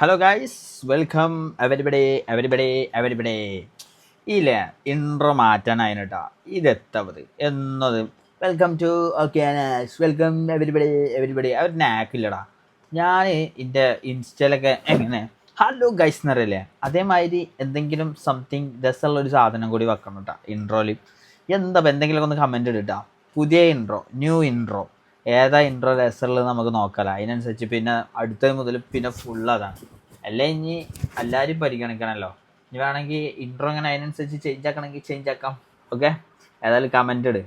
Hello guys, welcome everybody. ഇല്ല, intro മാറ്റാനായിന് കേട്ടോ. ഇതെത്തവത് എന്നത് വെൽക്കം ടു വെൽക്കം എവരിബഡി അവർ നാക്കില്ലടാ. ഞാൻ എൻ്റെ ഇൻസ്റ്റയിലൊക്കെ എങ്ങനെ ഹലോ ഗൈസ് എന്നറിയില്ലേ, അതേമാതിരി എന്തെങ്കിലും സംതിങ് രസമുള്ളൊരു സാധനം കൂടി വെക്കണം കേട്ടോ ഇൻട്രോയിൽ. എന്താ എന്തെങ്കിലുമൊക്കെ ഒന്ന് കമൻറ്റ് ഇട്ടാ. പുതിയ ഇൻട്രോ, ന്യൂ ഇൻട്രോ, ഏതാ ഇൻട്രോ രസമുള്ളത് നമുക്ക് നോക്കാമല്ലോ. അതിനനുസരിച്ച് പിന്നെ അടുത്തത് മുതൽ പിന്നെ ഫുൾ അതാണ്. അല്ല ഇനി എല്ലാവരും പരിഗണിക്കണമല്ലോ. ഇനി വേണമെങ്കിൽ ഇൻട്രോ ഇങ്ങനെ അതിനനുസരിച്ച് ചേഞ്ച് ആക്കണമെങ്കിൽ ചേഞ്ച് ആക്കാം. ഓക്കെ, ഏതായാലും കമൻറ്റ് ഇട്.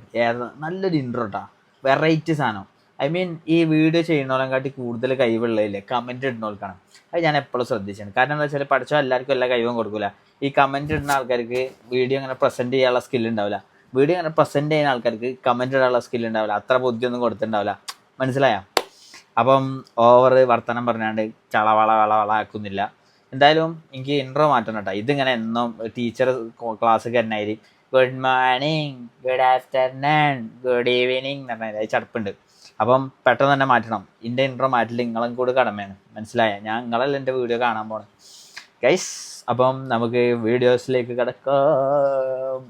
നല്ലൊരു ഇൻട്രോ കേട്ടോ, വെറൈറ്റി സാധനം. ഐ മീൻ ഈ വീഡിയോ ചെയ്യുന്നവരെക്കാട്ടി കൂടുതൽ കഴിവുള്ളതില്ലേ കമൻറ്റ് ഇടുന്നവർക്കാണ്. അത് ഞാൻ എപ്പോഴും ശ്രദ്ധിച്ചാണ്. കാരണം എന്താ വെച്ചാൽ പഠിച്ചോ എല്ലാവർക്കും എല്ലാ കഴിവും കൊടുക്കില്ല. ഈ കമൻറ്റ് ഇടുന്ന ആൾക്കാർക്ക് വീഡിയോ ഇങ്ങനെ പ്രസൻറ്റ് ചെയ്യാനുള്ള സ്കിൽ ഉണ്ടാവില്ല. വീഡിയോ ഇങ്ങനെ പ്രസൻറ്റ് ചെയ്യുന്ന ആൾക്കാർക്ക് കമൻറ്റ് ഇടാനുള്ള സ്കിൽ ഉണ്ടാവില്ല. അത്ര ബുദ്ധിയൊന്നും കൊടുത്തിട്ടുണ്ടാവില്ല. മനസ്സിലായോ? അപ്പം ഓവർ വർത്തമാനം പറഞ്ഞാണ്ട് വള ആക്കുന്നില്ല. എന്തായാലും എനിക്ക് ഇൻട്രോ മാറ്റണം കേട്ടോ. ഇതിങ്ങനെ എന്നും ടീച്ചർ ക്ലാസ് തന്നെയായി good morning, good afternoon, good evening എന്ന് പറഞ്ഞാൽ ചടപ്പുണ്ട്. അപ്പം പെട്ടെന്ന് തന്നെ മാറ്റണം. എൻ്റെ ഇൻട്രോ മാറ്റില്ല നിങ്ങളും കൂടെ കടമയാണ്. മനസ്സിലായ? ഞാൻ നിങ്ങളല്ല എൻ്റെ വീഡിയോ കാണാൻ പോണത് ഗൈസ്. അപ്പം നമുക്ക് വീഡിയോസിലേക്ക് കിടക്കാം.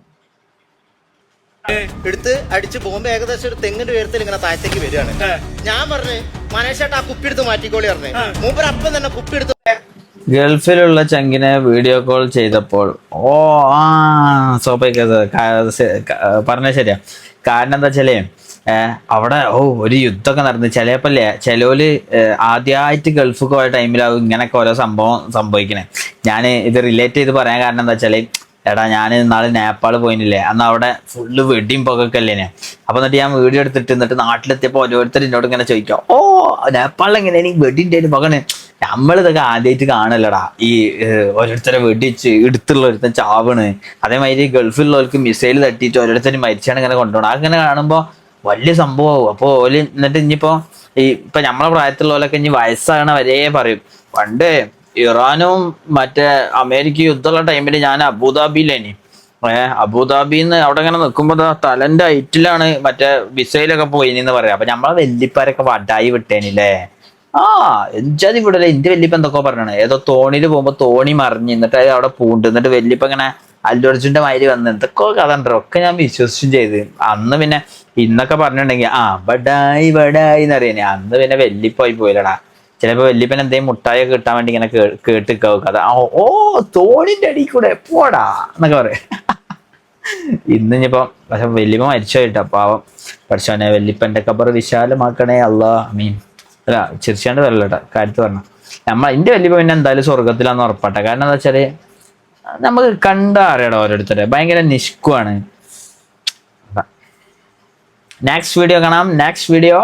എടുത്ത് അടിച്ച് പോകുമ്പോ ഏകദേശം ഒരു തെങ്ങിന്റെ ഉയരത്തിൽ ഇങ്ങനെ താഴത്തേക്ക് വരികയാണ്. ഞാൻ പറഞ്ഞു മനേഷേട്ടാ ആ കുപ്പി എടുത്ത് മാറ്റിക്കോളി പറഞ്ഞു. മൂപ്പർ അപ്പം തന്നെ കുപ്പി എടുത്ത് ഗൾഫിലുള്ള ചങ്കിനെ വീഡിയോ കോൾ ചെയ്തപ്പോൾ പറഞ്ഞ ശരിയാ. കാരണം എന്താ വെച്ചാലേ അവിടെ ഒരു യുദ്ധമൊക്കെ നടന്ന് ചിലപ്പോല്ലേ ചിലവര് ആദ്യമായിട്ട് ഗൾഫ് പോയ ടൈമിലാവും ഇങ്ങനെയൊക്കെ ഓരോ സംഭവം സംഭവിക്കണേ. ഞാൻ ഇത് റിലേറ്റ് ചെയ്ത് പറയാൻ കാരണം എന്താ വെച്ചാല്, എടാ ഞാൻ നാളെ നേപ്പാൾ പോയില്ലേ, അന്ന് അവിടെ ഫുള്ള് വെടിയും പുകക്കല്ലേനെ. അപ്പൊ എന്നിട്ട് ഞാൻ വീഡിയോ എടുത്തിട്ട് നാട്ടിലെത്തിയപ്പോൾ ഓരോരുത്തർ എന്നോട് ഇങ്ങനെ ചോദിക്കാം, നേപ്പാളിൽ എങ്ങനെയാണ് ഈ വെടിൻ്റെ പുകണ്. നമ്മളിതൊക്കെ ആദ്യമായിട്ട് കാണല്ലടാ, ഈ ഓരോരുത്തരെ വെടിച്ച് എടുത്തുള്ള ഒരുത്തൻ ചാവണ്. അതേമാതിരി ഗൾഫിലുള്ളവർക്ക് മിസൈൽ തട്ടിയിട്ട് ഓരോരുത്തരും മരിച്ചാണ് ഇങ്ങനെ കൊണ്ടുപോകണം. അങ്ങനെ കാണുമ്പോൾ വലിയ സംഭവമാവും. അപ്പോൾ ഓല് എന്നിട്ട് ഇനിയിപ്പോൾ ഇപ്പൊ നമ്മളെ പ്രായത്തിലുള്ളവരൊക്കെ ഇനി വയസ്സാകണ വരെ പറയും, പണ്ട് ഇറാനും മറ്റേ അമേരിക്ക യുദ്ധമുള്ള ടൈമിൽ ഞാൻ അബുദാബിയിലേനി. അബുദാബിന്ന് അവിടെ ഇങ്ങനെ നിൽക്കുമ്പോ തലന്റെ ഹൈറ്റിലാണ് മറ്റേ മിസൈലൊക്കെ പോയിന്ന് പറയാം. അപ്പൊ നമ്മളെ വെല്ലിപ്പാരൊക്കെ വടായി വിട്ടേനില്ലേ. എഞ്ചാതി വിടല്ലേ. എന്റെ വെല്ലിപ്പ എന്തൊക്കെ പറഞ്ഞാണ്, ഏതോ തോണിയിൽ പോകുമ്പോ തോണി മറിഞ്ഞ് എന്നിട്ട് അത് അവിടെ പൂണ്ട്, എന്നിട്ട് വെല്ലിപ്പ ഇങ്ങനെ അല്ലുഅർജുന്റെ മാതിരി വന്ന് എന്തൊക്കെ കഥ ഉണ്ടോ ഒക്കെ ഞാൻ വിശ്വസിച്ചും ചെയ്ത്. അന്ന് പിന്നെ ഇന്നൊക്കെ പറഞ്ഞിട്ടുണ്ടെങ്കിൽ ബടായി എന്നറിയാനേ. അന്ന് പിന്നെ വെല്ലിപ്പായി പോയില്ലടാ. ചിലപ്പോ വെല്ലിപ്പൻ എന്തെങ്കിലും മുട്ടായി ഒക്കെ കിട്ടാൻ വേണ്ടി ഇങ്ങനെ കേട്ടിക്കാവും കഥ. തോണിന്റെ അടി കൂടെ പോടാ എന്നൊക്കെ പറയാം. ഇന്നിപ്പോ പക്ഷെ വെല്ലിപ്പ മരിച്ചോയിട്ടാ പാവം. പഠിച്ചോനെ വെല്ലിപ്പന്റെ ഖബർ വിശാലമാക്കണേ അല്ലാ മീൻ. അല്ല ചിരിച്ചാണ്ട് വരല്ലട്ടാ കാര്യത്ത് പറഞ്ഞ. എന്റെ വെല്ലിപ്പ പിന്നെ എന്തായാലും സ്വർഗത്തിലാന്ന് ഉറപ്പാട്ടെ. കാരണം എന്താ വെച്ചാല് നമുക്ക് കണ്ടറിയടാ ഓരോരുത്തരെ ഭയങ്കര നിഷ്കുവാണ്. നെക്സ്റ്റ് വീഡിയോ കാണാം. Next video.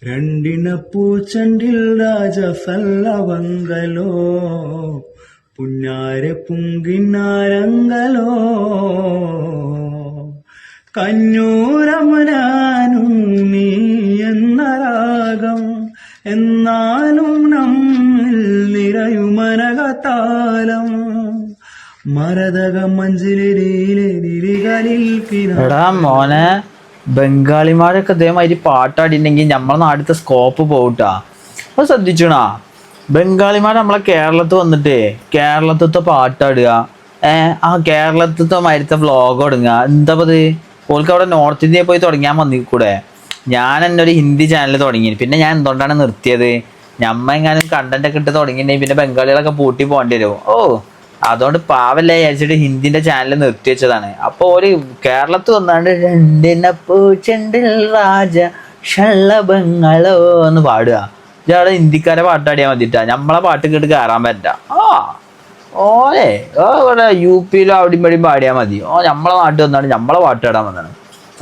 രണ്ടിന പൂച്ചണ്ടിൽ രാജഫല്ലവങ്കലോ പുഞ്ഞാര പുങ്കിനാരങ്കലോ കഞ്ഞൂരമനാനും നീ എന്ന രാഗം എന്നാലും നമ്മിൽ നിറയുമനകത്താലം മരതക മഞ്ചിലിരികളിൽ എടാ മോനെ, ബംഗാളിമാരൊക്കെ ഇതേമാതിരി പാട്ടാടിണ്ടെങ്കിൽ നമ്മളെ നാട്ടിലത്തെ സ്കോപ്പ് പോട്ടാ. അത് ശ്രദ്ധിച്ചണാ? ബംഗാളിമാർ നമ്മളെ കേരളത്തിൽ വന്നിട്ട് കേരളത്തിലത്തെ പാട്ടാടുക, ആ കേരളത്തിലത്തെ മാതിരത്തെ വ്ളോഗ് തുടങ്ങുക. എന്താ അത്? ഓൾക്ക് അവിടെ നോർത്ത് ഇന്ത്യയിൽ പോയി തുടങ്ങിയാൽ മതിക്കൂടെ? ഞാൻ എന്നെ ഒരു ഹിന്ദി ചാനൽ തുടങ്ങി. പിന്നെ ഞാൻ എന്തുകൊണ്ടാണ് നിർത്തിയത്? ഞമ്മ എങ്ങാനും കണ്ടന്റ് ഒക്കെ ഇട്ട് തുടങ്ങിയിട്ടുണ്ടെങ്കിൽ പിന്നെ ബംഗാളികളൊക്കെ പൂട്ടി പോകേണ്ടി വരും. അതുകൊണ്ട് പാവല്ലേ വിചാരിച്ചിട്ട് ഹിന്ദിന്റെ ചാനൽ നിർത്തി വെച്ചതാണ്. അപ്പൊ ഒരു കേരളത്തിൽ വന്നാണ്ട് രണ്ടിന പൂച്ചെണ്ടിൽ രാജ ഷള്ളബങ്ങളോ എന്ന് പാടുക. ഇയാളെ ഹിന്ദിക്കാരെ പാട്ടാടിയാൽ മതിട്ടാ, നമ്മളെ പാട്ട് കേട്ട് കയറാൻ പറ്റാ. ഇവിടെ യു പിയിലും അവിടെയും ഇവിടെയും പാടിയാൽ മതി. നമ്മളെ നാട്ടിൽ വന്നാണ് നമ്മളെ പാട്ട് ഇടാൻ വന്നാണ്.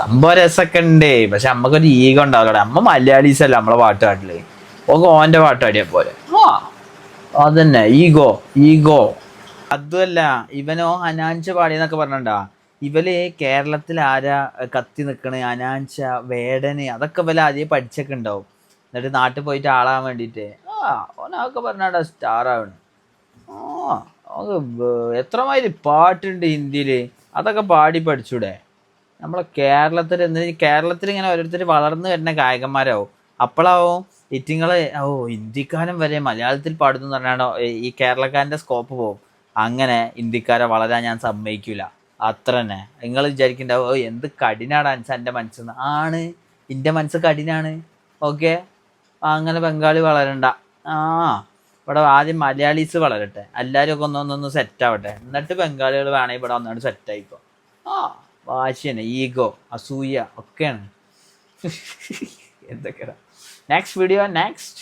സംഭവം രസമൊക്കെ ഉണ്ട്, പക്ഷെ നമ്മക്കൊരു ഈഗോ ഉണ്ടാവില്ല. നമ്മ മലയാളീസ് അല്ല നമ്മളെ പാട്ട് പാട്ടില്. ഓന്റെ പാട്ടാടിയാ പോലെ. അതന്നെ ഈഗോ. അതുമല്ല ഇവനോ അനാഞ്ച പാടിയെന്നൊക്കെ പറഞ്ഞിട്ടുണ്ടാ. ഇവല് കേരളത്തിൽ ആരാ കത്തി നിക്കണ്, അനാഞ്ച വേടന്, അതൊക്കെ ഇവല് ആദ്യം പഠിച്ചൊക്കെ ഉണ്ടാവും. എന്നിട്ട് നാട്ടിൽ പോയിട്ട് ആളാൻ വേണ്ടിയിട്ട് ഓനൊക്കെ പറഞ്ഞാടാ സ്റ്റാർ ആവണ്. എത്രമാതിരി പാട്ടുണ്ട് ഹിന്ദിയിൽ, അതൊക്കെ പാടി പഠിച്ചൂടെ? നമ്മളെ കേരളത്തിൽ ഇങ്ങനെ ഓരോരുത്തർ വളർന്നു വരുന്ന ഗായകന്മാരാവും. അപ്പോഴാവും ഇറ്റിങ്ങള് ഹിന്ദിക്കാരൻ വരെ മലയാളത്തിൽ പാടുന്നു എന്ന് പറഞ്ഞാണോ ഈ കേരളക്കാരൻ്റെ സ്കോപ്പ് പോകും. അങ്ങനെ ഹിന്ദിക്കാരെ വളരാൻ ഞാൻ സമ്മതിക്കൂല. അത്ര തന്നെ. നിങ്ങൾ വിചാരിക്കണ്ടാവും എന്ത് കഠിനാണ് എൻ്റെ മനസ്സെന്ന്. ആണ്, എൻ്റെ മനസ്സ് കഠിനാണ്. ഓക്കെ, അങ്ങനെ ബംഗാളി വളരണ്ട. ഇവിടെ ആദ്യം മലയാളീസ് വളരട്ടെ, എല്ലാവരും ഒക്കെ ഒന്നൊന്നൊന്ന് സെറ്റാവട്ടെ, എന്നിട്ട് ബംഗാളികൾ വേണമെങ്കിൽ ഇവിടെ ഒന്നാണ് സെറ്റായിക്കോ. വാശി തന്നെ, ഈഗോ, അസൂയ ഒക്കെയാണ്. എന്തൊക്കെയാണ്. Next video, next.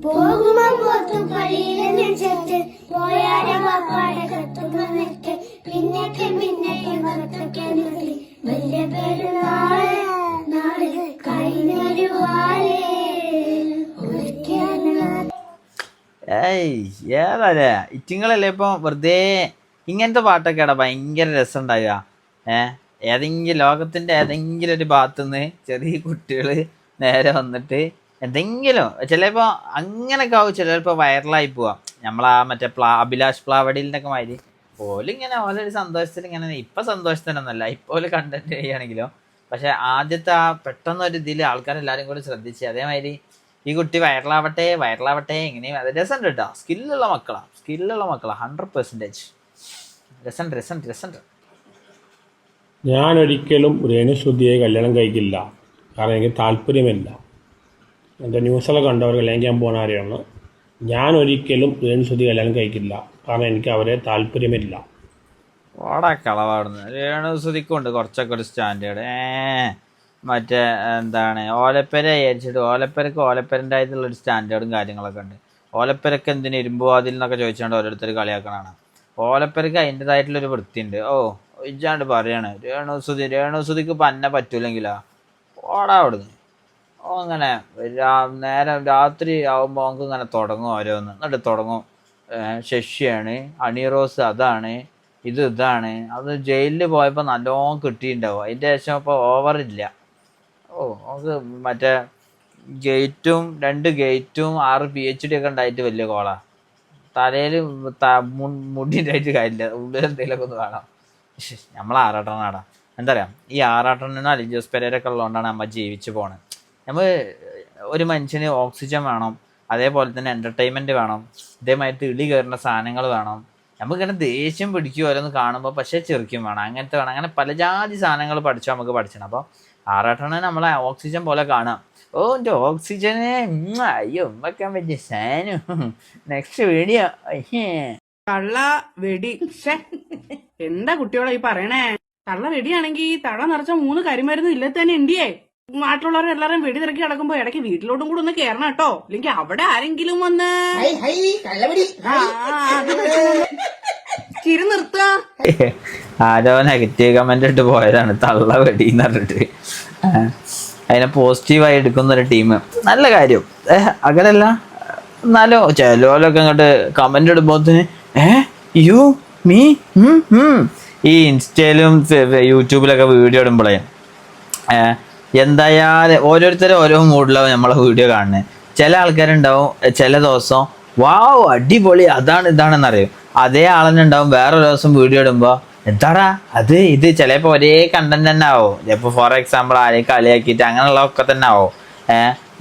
പോകുമ്പോ പോത്തും കളിയിലെ നെഞ്ചത്ത് പോയാരെ വാപ്പാടെ കത്തുമെന്നൊക്കെ പിന്നൊക്കെ കത്തൊക്കെ നിർത്തി വലിയ പെരുന്നാള് നാള് കഴിഞ്ഞൊരു ഏതല്ലേ ഇറ്റിങ്ങളല്ലേ ഇപ്പൊ വെറുതെ ഇങ്ങനത്തെ പാട്ടൊക്കെ ഇടാ ഭയങ്കര രസം ഉണ്ടാവുക. ഏതെങ്കിലും ലോകത്തിന്റെ ഏതെങ്കിലും ഒരു ഭാഗത്തുനിന്ന് ചെറിയ കുട്ടികള് നേരെ വന്നിട്ട് എന്തെങ്കിലും ചിലപ്പോൾ അങ്ങനെയൊക്കെ ആവും. ചിലപ്പോൾ വൈറലായി പോവാം. നമ്മളാ മറ്റേ അഭിലാഷ് പ്ലാവടിയിലൊക്കെ മാതിരി ഓലിങ്ങനെ ഓലൊരു സന്തോഷത്തിൽ ഇങ്ങനെ, ഇപ്പം സന്തോഷത്തിനൊന്നുമല്ല, ഇപ്പോൾ കണ്ടന്റ് ചെയ്യുകയാണെങ്കിലോ. പക്ഷെ ആദ്യത്തെ ആ പെട്ടെന്നൊരു ഇതിൽ ആൾക്കാരെല്ലാവരും കൂടി ശ്രദ്ധിച്ച് അതേമാതിരി ഈ കുട്ടി വൈറലാവട്ടെ ഇങ്ങനെയും അത് രസമുണ്ട് കേട്ടോ. സ്കില്ലുള്ള മക്കളാണ് 100%. രസമുണ്ട്. ഞാൻ ഒരിക്കലും രേണുസുധിയെ കല്യാണം കഴിക്കില്ല, കാരണം എനിക്ക് താല്പര്യമില്ല. എൻ്റെ ന്യൂസൊക്കെ കണ്ടവർ കല്യാണം ചെയ്യാൻ പോകുന്നവരെയാണ്. ഞാൻ ഒരിക്കലും രേണുസുധി കല്യാണം കഴിക്കില്ല, കാരണം എനിക്ക് അവരെ താല്പര്യമില്ല. ഓടാ കളവാടുന്നു. രേണുസുധിക്കുണ്ട് കുറച്ചൊക്കെ ഒരു സ്റ്റാൻഡേർഡ്. മറ്റേ എന്താണ് ഓലപ്പര വിചാരിച്ചിട്ട് ഓലപ്പരൻ്റെ ആയിട്ടുള്ളൊരു സ്റ്റാൻഡേർഡും കാര്യങ്ങളൊക്കെ ഉണ്ട്. ഓലപ്പരക്ക് എന്തിന് ഇരുമ്പുവാതിൽ എന്നൊക്കെ ചോദിച്ചുകൊണ്ട് ഓരോരുത്തർ കളിയാക്കണതാണ്. ഓലപ്പരക്ക് അതിൻ്റെതായിട്ടുള്ളൊരു വൃത്തിയുണ്ട്. ഇജാണ്ട് പറയാണ് രേണുസുധിക്ക് പന്നെ പറ്റൂലെങ്കിലാ ഓടാ അവിടുന്ന്. അങ്ങനെ നേരം രാത്രി ആകുമ്പോൾ നമുക്ക് ഇങ്ങനെ തുടങ്ങും ഓരോന്ന്. എന്നിട്ട് തുടങ്ങും ശശിയാണ്, അണിറോസ് അതാണ്, ഇതാണ്. അത് ജയിലിൽ പോയപ്പോൾ നല്ലോണം കിട്ടിയിട്ടുണ്ടാവും. അതിൻ്റെ ശേഷം ഇപ്പോൾ ഓവറില്ല. നമുക്ക് മറ്റേ 2 ഗേറ്റും 6 PhD ഒക്കെ ഉണ്ടായിട്ട് വലിയ കോളാ. തലയിൽ മുടിണ്ടായിട്ട് കാര്യമില്ല, ഉള്ളിൽ എന്തെങ്കിലുമൊക്കെ ഒന്ന് വേണം. നമ്മൾ ആറാട്ടനാടാ. എന്താ പറയുക, ഈ ആറാട്ടനും അലി ജോസ് പെരേരൊക്കെ ഉള്ളതുകൊണ്ടാണ് നമ്മൾ ജീവിച്ച് പോണത്. നമ്മൾ ഒരു മനുഷ്യന് ഓക്സിജൻ വേണം, അതേപോലെ തന്നെ എൻ്റർടൈൻമെൻറ്റ് വേണം, ഇതേമാതിരി ഇളി കയറുന്ന സാധനങ്ങൾ വേണം. നമുക്കിങ്ങനെ ദേഷ്യം പിടിക്കും ഓരോന്ന് കാണുമ്പോൾ, പക്ഷേ ചെറുക്കും വേണം, അങ്ങനത്തെ വേണം. അങ്ങനെ പല ജാതി സാധനങ്ങൾ പഠിച്ചാൽ നമുക്ക് പഠിച്ചണം. അപ്പോൾ ആറാട്ടനെ നമ്മളെ ഓക്സിജൻ പോലെ കാണാം. എൻ്റെ ഓക്സിജനെ അയ്യോ വെക്കാൻ പറ്റിയ സാധനം. Next video. തള്ള വെടി. എന്താ കുട്ടിയോളെ ഈ പറയണേ? തള്ള വെടിയാണെങ്കി തള നിറച്ച 3 കരിമരുന്ന് ഇല്ല തന്നെ ഇന്ത്യയെ. നാട്ടിലുള്ളവരെല്ലാരും വെടി തിരക്കി കിടക്കുമ്പോ ഇടയ്ക്ക് വീട്ടിലോട്ടും കൂടെ ഒന്ന് കേറണം കേട്ടോ, അല്ലെങ്കിൽ അവിടെ ആരെങ്കിലും വന്ന് ചിരി നിർത്തുക. ആരോ നെഗറ്റീവ് കമന്റ് ഇട്ട് പോയതാണ് തള്ള വെടി എന്ന് പറഞ്ഞിട്ട്. അതിനെ പോസിറ്റീവായി എടുക്കുന്നൊരു ടീം, നല്ല കാര്യം. അങ്ങനെയല്ല എന്നാലോ ചിലവരൊക്കെ അങ്ങോട്ട് കമന്റ് ഇടുമ്പോത്തിന് യു മീ ഈ ഇൻസ്റ്റയിലും യൂട്യൂബിലൊക്കെ വീഡിയോ ഇടുമ്പോഴേ എന്തായാലും ഓരോരുത്തരും ഓരോ മൂഡിലാവും നമ്മളെ വീഡിയോ കാണുന്നത്. ചില ആൾക്കാരുണ്ടാവും ചില ദിവസം വാവ് അടിപൊളി അതാണ് ഇതാണെന്നറിയും. അതേ ആളെന്നുണ്ടാവും വേറൊരു ദിവസം വീഡിയോ ഇടുമ്പോൾ എന്താടാ അത് ഇത്. ചിലപ്പോൾ ഒരേ കണ്ടന്റ് തന്നെ ആവും. ചിലപ്പോൾ ഫോർ എക്സാമ്പിൾ ആരെയും കളിയാക്കിയിട്ട് അങ്ങനെയുള്ളതൊക്കെ തന്നെ ആവും.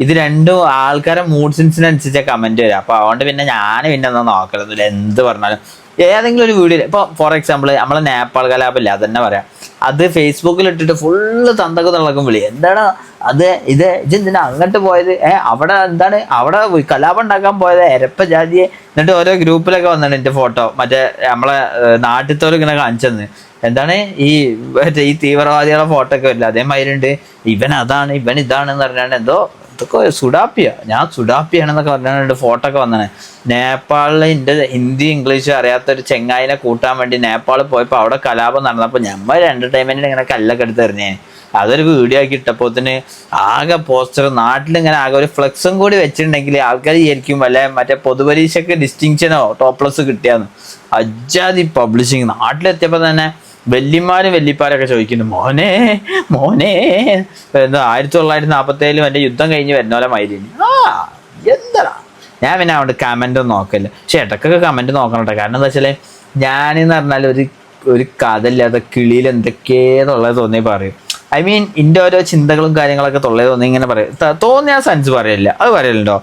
ഇത് രണ്ടും ആൾക്കാരെ മൂഡ് സെൻസിനനുസരിച്ച് കമന്റ് വരും. അപ്പോൾ അതുകൊണ്ട് പിന്നെ ഞാൻ പിന്നെ ഒന്നും നോക്കലൊന്നുമില്ല. എന്ത് പറഞ്ഞാലും ഏതെങ്കിലും ഒരു വീഡിയോ, ഇപ്പോൾ ഫോർ എക്സാമ്പിൾ നമ്മളെ നേപ്പാൾ കലാപമില്ല അതന്നെ പറയാം, അത് ഫേസ്ബുക്കിൽ ഇട്ടിട്ട് ഫുള്ള് തന്തക്ക് തള്ളക്കും വിളി. എന്താണ് അത് ഇതെന്തിനാ അങ്ങോട്ട് പോയത്, അവിടെ എന്താണ് അവിടെ കലാപം ഉണ്ടാക്കാൻ പോയത് എരപ്പ ജാതിയെ. എന്നിട്ട് ഓരോ ഗ്രൂപ്പിലൊക്കെ വന്നിട്ട് എൻ്റെ ഫോട്ടോ മറ്റേ നമ്മളെ നാട്ടിലത്തോരും ഇങ്ങനെ കാണിച്ചെന്ന് എന്താണ് ഈ തീവ്രവാദികളുടെ ഫോട്ടോ ഒക്കെ വരില്ല അതേമാതിരി ഉണ്ട്. ഇവൻ അതാണ് ഇവൻ ഇതാണെന്ന് പറഞ്ഞാണ്ട് എന്തോ ഇതൊക്കെ ഞാൻ സുഡാപ്പിയാണെന്നൊക്കെ പറഞ്ഞാണ്ട് ഫോട്ടോ ഒക്കെ വന്നാണ്. നേപ്പാളിൽ എൻ്റെ ഹിന്ദി ഇംഗ്ലീഷ് അറിയാത്തൊരു ചെങ്ങായിനെ കൂട്ടാൻ വേണ്ടി നേപ്പാളിൽ പോയപ്പോൾ അവിടെ കലാപം നടന്നപ്പോൾ ഞമ്മ എൻ്റർടൈൻമെൻറ്റിന് ഇങ്ങനെ കല്ലൊക്കെ എടുത്ത് എറിഞ്ഞേ. അതൊരു വീഡിയോ ആക്കി ഇട്ടപ്പോത്തിന് ആകെ പോസ്റ്റർ നാട്ടിലിങ്ങനെ ആകെ ഒരു ഫ്ലെക്സും കൂടി വെച്ചിട്ടുണ്ടെങ്കിൽ ആൾക്കാർ വിചാരിക്കും വല്ല മറ്റേ പൊതുപരീക്ഷയ്ക്ക് ഡിസ്റ്റിങ്ഷനോ ടോപ്പ്ലസ് കിട്ടിയാന്ന്. അജാതി പബ്ലിഷിങ്. നാട്ടിലെത്തിയപ്പോൾ തന്നെ വല്യമാരും വല്യപ്പാരൊക്കെ ചോദിക്കുന്നു മോനെ എന്താ 1947 എൻ്റെ യുദ്ധം കഴിഞ്ഞ് വരുന്നോലെ മൈലിന് എന്താ. ഞാൻ പിന്നെ അവിടെ കമന്റ് ഒന്നും നോക്കല്ല. പക്ഷെ ഇടക്കൊക്കെ കമന്റ് നോക്കണം കേട്ടോ. കാരണം എന്താ വെച്ചാൽ ഞാനെന്ന് പറഞ്ഞാൽ ഒരു കഥ ഇല്ലാത്ത കിളിയിൽ എന്തൊക്കെയെന്നുള്ളത് തോന്നി പറയും. ഐ മീൻ എൻ്റെ ഓരോ ചിന്തകളും കാര്യങ്ങളൊക്കെ തൊള്ളേ തോന്നി ഇങ്ങനെ പറയും. തോന്നിയ സയൻസ് പറയില്ല, അത് പറയലുണ്ടോ?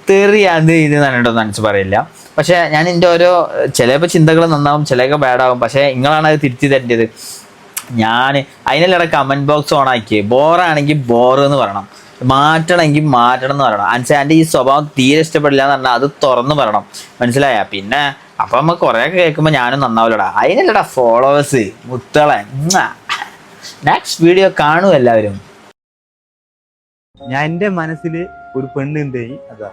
തെറി അത് ഇത് നന്നിട്ടോ സയൻസ് പറയില്ല. പക്ഷെ ഞാൻ എൻ്റെ ഓരോ ചിലപ്പോൾ ചിന്തകൾ നന്നാവും, ചിലതൊക്കെ ബാഡാവും. പക്ഷേ നിങ്ങളാണ് അത് തിരുത്തി തരേണ്ടത്. ഞാൻ അതിനെല്ലാം കമൻറ്റ് ബോക്സ് ഓൺ ആക്കി, ബോറാണെങ്കിൽ ബോറ് എന്ന് പറയണം, മാറ്റണമെങ്കിൽ മാറ്റണം എന്ന് പറയണം. എൻ്റെ ഈ സ്വഭാവം തീരെ ഇഷ്ടപ്പെടില്ല എന്ന് പറഞ്ഞാൽ അത് തുറന്ന് പറയണം, മനസ്സിലായ? പിന്നെ അപ്പം നമ്മൾ കുറേയൊക്കെ കേൾക്കുമ്പോൾ ഞാനും നന്നാവില്ലടാ. അതിനല്ലടാ ഫോളോവേഴ്സ് മുത്തളെ. നെക്സ്റ്റ് വീഡിയോ കാണൂ എല്ലാവരും. ഞാൻ എൻ്റെ മനസ്സിൽ ഒരു പെണ്ണുണ്ട്, അതാ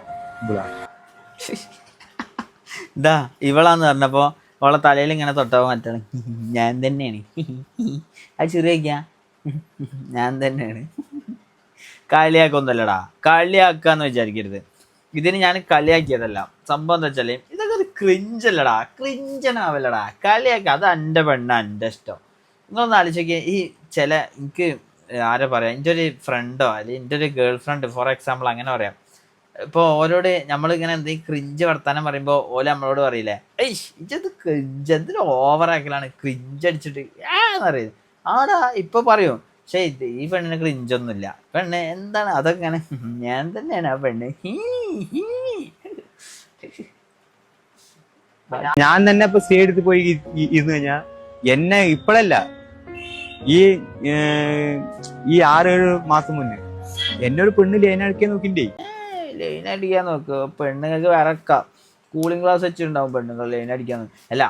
ഇതാ ഇവളാന്ന് പറഞ്ഞപ്പോൾ അവളെ തലയിൽ ഇങ്ങനെ തൊട്ടാൽ മറ്റാണ് ഞാൻ തന്നെയാണ്. അത് ചെറിയ ഞാൻ തന്നെയാണ്. കളിയാക്കൊന്നുമല്ലടാ, കളിയാക്കാന്ന് വിചാരിക്കരുത്. ഇതിന് ഞാൻ കളിയാക്കിയതല്ല. സംഭവം എന്താ വെച്ചാൽ ഇതൊക്കെ ഒരു ക്രിഞ്ചല്ലടാ, ക്രിഞ്ചനാവല്ലടാ. കളിയാക്ക, അത് എൻ്റെ പെണ്ണ, എൻ്റെ ഇഷ്ടം. നിങ്ങളൊന്ന് ആലോചിക്കുക. ഈ ചില എനിക്ക് ആരാ പറയാം, എൻ്റെ ഒരു ഫ്രണ്ടോ അല്ലെങ്കിൽ എൻ്റെ ഒരു ഗേൾ ഫ്രണ്ട് ഫോർ എക്സാമ്പിൾ അങ്ങനെ പറയാം. ഇപ്പോൾ ഓരോട് നമ്മളിങ്ങനെ എന്തെങ്കിലും ക്രിഞ്ച് വർത്താനം പറയുമ്പോൾ ഓല നമ്മളോട് പറയില്ലേ, ഏയ് ഇജത് ക്രിഞ്ച്, എന്തിനും ഓവറാക്കലാണ്, ക്രിഞ്ച് അടിച്ചിട്ട് എന്നറിയത്. ആടാ ഇപ്പൊ പറയും. പക്ഷെ ഈ പെണ്ണിന് ക്രിഞ്ചൊന്നുമില്ല. പെണ്ണ് എന്താണ് അതൊക്കെ ഇങ്ങനെ ഞാൻ തന്നെയാണ് ആ പെണ്ണ്. ഞാൻ തന്നെ ഇപ്പൊ സ്റ്റേ എടുത്ത് പോയി ഇരുന്ന് കഴിഞ്ഞാ എന്നെ ഇപ്പോഴല്ല, ഈ 6-7 മാസം മുന്നേ എന്നെ ഒരു പെണ്ണ് ലൈൻ അടിക്കാൻ നോക്കിണ്ടേ. ലൈൻ അടിക്കാൻ നോക്കുക പെണ്ണുങ്ങൾക്ക് വിറക്കാം. കൂളിംഗ് ഗ്ലാസ് വെച്ചിട്ടുണ്ടാവും പെണ്ണുങ്ങൾ ലൈൻ അടിക്കാൻ. അല്ല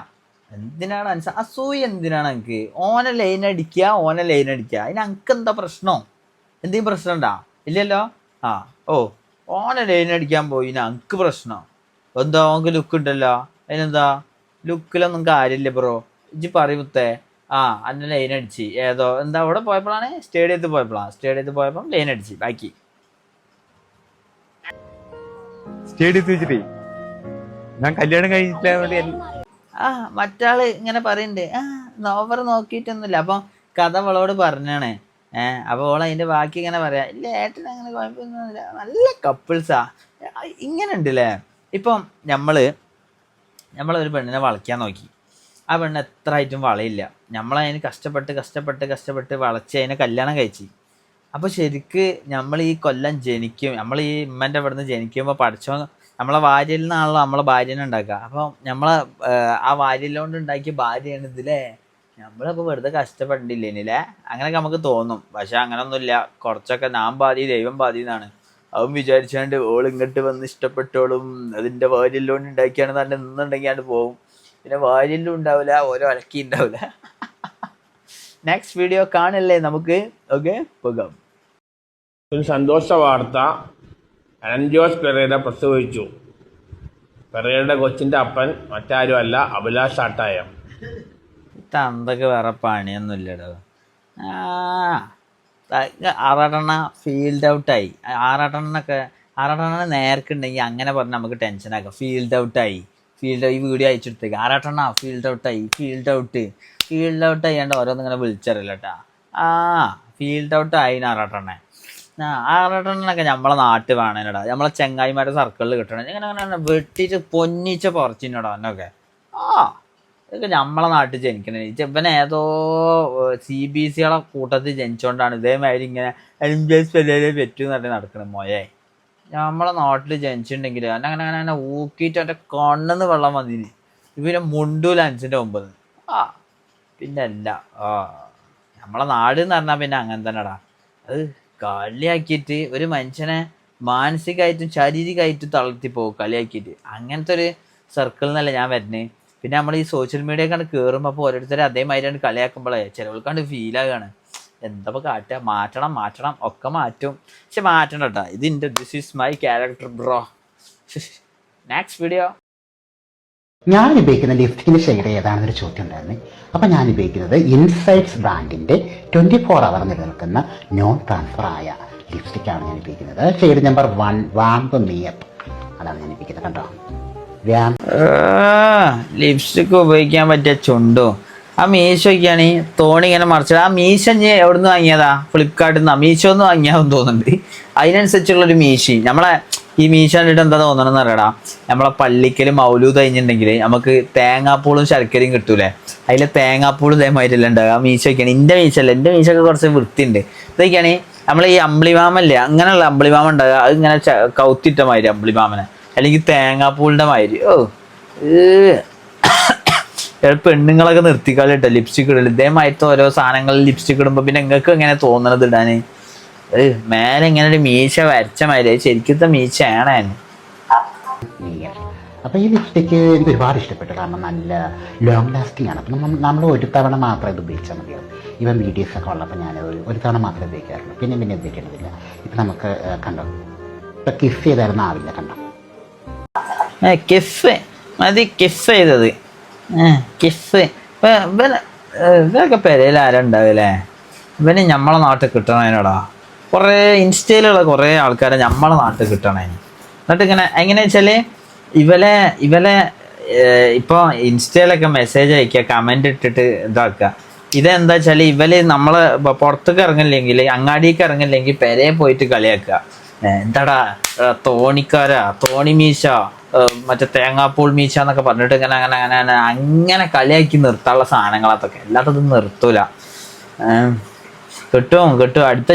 എന്തിനാണ് അസൂയ, എന്തിനാണ് എനിക്ക്? ഓനെ ലൈൻ അടിക്കുക, ഓനെ ലൈൻ അടിക്കുക. അതിന് എനിക്ക് എന്താ പ്രശ്നമോ? എന്തെങ്കിലും പ്രശ്നം ഉണ്ടാ? ഇല്ലല്ലോ. ഓനെ ലൈൻ അടിക്കാൻ പോയി എനിക്ക് പ്രശ്നം എന്താ? ഓക്ക് ലുക്ക് ഉണ്ടല്ലോ, അതിനെന്താ? ലുക്കിലൊന്നും കാര്യമില്ല ബ്രോ. ഇജ്ജ് പറയുത്തേ അന്നെ ലൈൻ അടിച്ച് ഏതോ എന്താ അവിടെ പോയപ്പോഴാണ്, സ്റ്റേഡിയത്തിൽ പോയപ്പം ലൈൻ അടിച്ച്. ബാക്കി സ്റ്റേഡിയത്തിൽ വെച്ചിട്ടേ ഞാൻ കല്യാണം കഴിഞ്ഞിട്ട് മറ്റാള് ഇങ്ങനെ പറയണ്ടേ ഓവർ നോക്കിയിട്ടൊന്നുമില്ല. അപ്പം കഥ അവളോട് പറഞ്ഞാണ്. അപ്പോൾ അവൾ അതിൻ്റെ ബാക്കി ഇങ്ങനെ പറയാം, ഇല്ല ഏട്ടൻ അങ്ങനെ കുഴപ്പമൊന്നുമില്ല, നല്ല കപ്പിൾസാ. ഇങ്ങനെ ഉണ്ടല്ലേ. ഇപ്പം നമ്മളൊരു പെണ്ണിനെ വളയ്ക്കാൻ നോക്കി, ആ പെണ്ണ് എത്ര ആയിട്ടും വളയില്ല. നമ്മളതിന് കഷ്ടപ്പെട്ട് വളച്ച് അതിനെ കല്യാണം കഴിച്ച്. അപ്പോൾ ശരിക്ക് നമ്മൾ ഈ കൊല്ലം ജനിക്കും, നമ്മൾ ഈ ഉമ്മൻ്റെ ഇവിടെ നിന്ന് ജനിക്കുമ്പോൾ പഠിച്ചോ നമ്മളെ ഭാര്യയിൽ നിന്നാണല്ലോ നമ്മളെ ഭാര്യനെ ഉണ്ടാക്കുക. അപ്പോൾ നമ്മളെ ആ ഭാര്യയിലോണ്ട് ഉണ്ടാക്കിയ ഭാര്യയാണ് ഇതില്ലേ. നമ്മളപ്പോൾ വെറുതെ കഷ്ടപ്പെട്ടില്ലേനില്ലേ, അങ്ങനെയൊക്കെ നമുക്ക് തോന്നും. പക്ഷെ അങ്ങനെയൊന്നുമില്ല. കുറച്ചൊക്കെ നാം ബാധി ദൈവം ബാധി എന്നാണ്. അവൻ വിചാരിച്ചാണ്ട് ഓൾ ഇങ്ങോട്ട് വന്ന് ഇഷ്ടപ്പെട്ടോളും, അതിൻ്റെ ഭാര്യയിലോണ്ട് ഉണ്ടാക്കിയാണ് തന്നെ നിന്നുണ്ടെങ്കിൽ പോകും. പിന്നെ ഭാര്യയിലും ഉണ്ടാവില്ല, ഓരോ അലക്കി ഉണ്ടാവില്ല. നെക്സ്റ്റ് വീഡിയോ കാണല്ലേ നമുക്ക്. ഓക്കെ, പോകാം. ഒരു സന്തോഷ വാർത്ത. ആൻജോസ് പെരേര പ്രസവിച്ചു. പെരേരയുടെ കൊച്ചിൻ്റെ അപ്പൻ മറ്റാരും അല്ല, അഭിലാഷ് ആട്ടായം. തന്തൊക്കെ വേറെ പണിയൊന്നുമില്ലടോ. ആറാട്ടെണ്ണ ഫീൽഡ് ഔട്ടായി. ആറാട്ടെണ്ണ നേർക്കുണ്ടെങ്കിൽ അങ്ങനെ പറഞ്ഞാൽ നമുക്ക് ടെൻഷനാക്കാം. ഫീൽഡ് ഔട്ടായി ഈ വീഡിയോ അയച്ചെടുത്തേക്ക്. ആറാട്ടെണ്ണ ഫീൽഡ് ഔട്ട് ചെയ്യാണ്ട് ഓരോന്നും ഇങ്ങനെ വിളിച്ചറിയില്ല കേട്ടാ. ഫീൽഡ് ഔട്ട് ആയി ആറാട്ടെണ്ണൊക്കെ നമ്മളെ നാട്ടിൽ വേണേനടാ, നമ്മളെ ചെങ്ങായിമാരുടെ സർക്കിളിൽ കിട്ടണം. ഇങ്ങനെ വെട്ടിയിട്ട് പൊന്നിച്ച പുറച്ചിനോടാ എന്നൊക്കെ. ഇതൊക്കെ നമ്മളെ നാട്ടിൽ ജനിക്കണേ. ഇവനെ ഏതോ CBC കൂട്ടത്തിൽ ജനിച്ചോണ്ടാണ് ഇതേമാതിരി ഇങ്ങനെ പറ്റൂന്ന് പറഞ്ഞ് നടക്കണം. മോയെ നമ്മളെ നാട്ടിൽ ജനിച്ചിട്ടുണ്ടെങ്കിൽ അങ്ങനെ ഊക്കിയിട്ട് എൻ്റെ കണ്ണെന്ന് വെള്ളം വന്നിന്. ഇവനെ മുണ്ടൂല 5-9. പിന്നെ അല്ല നമ്മളെ നാട് എന്ന് പറഞ്ഞാൽ പിന്നെ അങ്ങനെ തന്നെടാ. അത് കളിയാക്കിയിട്ട് ഒരു മനുഷ്യനെ മാനസികമായിട്ടും ശാരീരികമായിട്ടും തളർത്തിപ്പോകും കളിയാക്കിയിട്ട്. അങ്ങനത്തെ ഒരു സർക്കിളിൽ നിന്നല്ല ഞാൻ വരുന്നത്. പിന്നെ നമ്മൾ ഈ സോഷ്യൽ മീഡിയ കണ്ട് കയറുമ്പോൾ അപ്പോൾ ഓരോരുത്തരും അതേമാതിരിയാണ് കളിയാക്കുമ്പോഴേ ചിലവൾക്കാണ്ട് ഫീലാകാണ്. എന്താ കാട്ടുക, മാറ്റണം ഒക്കെ മാറ്റും. പക്ഷെ മാറ്റണം കേട്ടോ. This is my character bro. Next video. ഞാൻ ഉപയോഗിക്കുന്ന ലിപ്സ്റ്റിക്കിന്റെ ഷെയ്ഡ് ഏതാണെന്നൊരു ചോദ്യം ഉണ്ടായിരുന്നു. അപ്പം ഞാൻ ഉപയോഗിക്കുന്നത് ഇൻസൈറ്റ്സ് ബ്രാൻഡിന്റെ 24 hour നിലനിൽക്കുന്ന നോൺ ട്രാൻസ്ഫർ ആയ ലിപ്സ്റ്റിക്കാണ് ഞാൻ ഉപയോഗിക്കുന്നത്. ഷെയ്ഡ് നമ്പർ 1 വാമ്പ് മേപ്പ്, അതാണ് ഞാൻ ഉപയോഗിക്കുന്നത്. കണ്ടോ, ലിപ്സ്റ്റിക്ക് ഉപയോഗിക്കാൻ പറ്റിയ ചുണ്ടോ ആ മീശ ഒക്കെയാണ് തോണി ഇങ്ങനെ മറിച്ചത്. ആ മീശ ഞാൻ എവിടുന്ന് വാങ്ങിയതാ? ഫ്ലിപ്കാർട്ടിൽ നിന്ന് മീശോ ഒന്ന് വാങ്ങിയാന്ന് തോന്നുന്നുണ്ട്. അതിനനുസരിച്ചുള്ളൊരു മീശി. നമ്മളെ ഈ മീശ കണ്ടിട്ട് എന്താ തോന്നണമെന്ന് അറിയടാ, നമ്മളെ പള്ളിക്കല് മൗലൂദ് കഴിഞ്ഞിട്ടുണ്ടെങ്കിൽ നമുക്ക് തേങ്ങാപ്പൂളും ശർക്കരയും കിട്ടൂലേ, അതിലെ തേങ്ങാപ്പൂളും ഇതേമാതിരില്ല ഉണ്ടാവുക. ആ മീശ ഒക്കെയാണ്. എൻ്റെ മീശല്ല, എൻ്റെ മീശൊക്കെ കുറച്ച് വൃത്തിയുണ്ട്. ഇതൊക്കെയാണ് നമ്മൾ ഈ അമ്പിളിമാമല്ലേ, അങ്ങനെയുള്ള അമ്പിളിമാമ ഉണ്ടാകുക. അത് ഇങ്ങനെ കൗത്തിട്ട മാതിരി അമ്പിളിമാമനെ, അല്ലെങ്കിൽ തേങ്ങാപ്പൂളിൻ്റെ മാതിരി. ഓ പെണ്ണുങ്ങളൊക്കെ നിർത്തിക്കാളിട്ടോ ലിപ്സ്റ്റിക് ഇടല്. ഇതേമായിട്ട് ഓരോ സാധനങ്ങളിൽ ലിപ്സ്റ്റിക് ഇടുമ്പോൾ പിന്നെ നിങ്ങൾക്ക് എങ്ങനെ തോന്നണത് ഇടാന്? മേലെ ഇങ്ങനെ ഒരു മീശ വരച്ച മാതിരി ശരിക്കത്തെ മീശയാണ്. അപ്പോൾ ഈ ലിപ്സ്റ്റിക്ക് എനിക്ക് ഒരുപാട് ഇഷ്ടപ്പെട്ടു. കാരണം നല്ല ലോങ് ലാസ്റ്റിംഗ് ആണ്. അപ്പം നമ്മൾ ഒരു തവണ മാത്രമേ ഇത് ഉപയോഗിച്ചാൽ മതിയാവും. ഇവൻ വീഡിയോസൊക്കെ ഉള്ളപ്പോൾ ഞാൻ ഒരു തവണ മാത്രമേ ഉപയോഗിക്കാറുള്ളൂ, പിന്നെ ഉപയോഗിക്കേണ്ടതില്ല. ഇപ്പം നമുക്ക് കണ്ടോ, ഇപ്പം കിസ് ചെയ്തായിരുന്നു ആവില്ല. കണ്ടോ, കിഫ് മതി, കിഫ് ചെയ്തത് കിഫ്. ഇവരൊക്കെ പെരയിൽ ആരുണ്ടാവില്ലേ? ഇവന് നമ്മളെ നാട്ടിൽ കിട്ടണേനോടാ. കുറേ ഇൻസ്റ്റയിലുള്ള കുറേ ആൾക്കാരെ നമ്മളെ നാട്ടിൽ കിട്ടണേന്. എന്നിട്ട് ഇങ്ങനെ എങ്ങനെയാ വെച്ചാൽ ഇവലെ ഇപ്പോൾ ഇൻസ്റ്റയിലൊക്കെ മെസ്സേജ് അയക്കുക, കമൻ്റ് ഇട്ടിട്ട് ഇതാക്കുക. ഇതെന്താ വെച്ചാൽ ഇവല് നമ്മളെ പുറത്തേക്ക് ഇറങ്ങില്ലെങ്കിൽ, അങ്ങാടിക്ക് ഇറങ്ങില്ലെങ്കിൽ പെരയെ പോയിട്ട് കളിയാക്കുക. എന്താടാ തോണിക്കാരാ, തോണി മീശ, മറ്റേ തേങ്ങാപ്പൂൾ മീശ എന്നൊക്കെ പറഞ്ഞിട്ട് ഇങ്ങനെ അങ്ങനെ അങ്ങനെ അങ്ങനെ കളിയാക്കി നിർത്താനുള്ള സാധനങ്ങളതൊക്കെ. അല്ലാത്തത് നിർത്തൂല. കിട്ടും അടുത്ത